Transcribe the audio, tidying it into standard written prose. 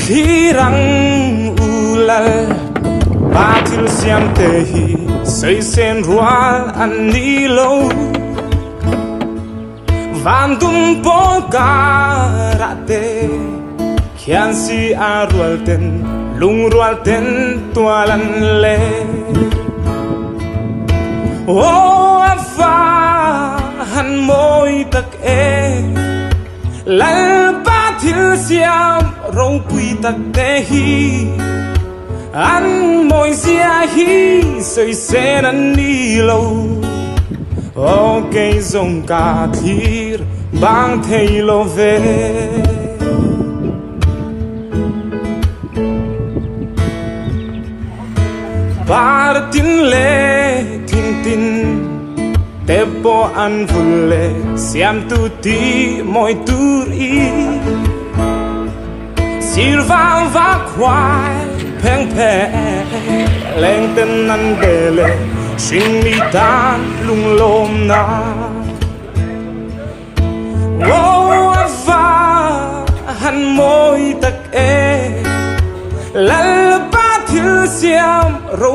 thi răng u lal ba thil siam te hi sei sen rual an ni lo van dum po karate khian si a rual ten lung rual ten tualan le o afa han moi tak e lal ba thil siam ro pui tak te hi an moi sia hi sei sen an ni lo o cây rong ca thir bang thei lo ve bar tin le tin tin te po an vulle siam tu ti moi tur i silva va quai peng peng leng ten nan gele shin mi tan lung lom na wo va han moi tak e lal ba thil siam ro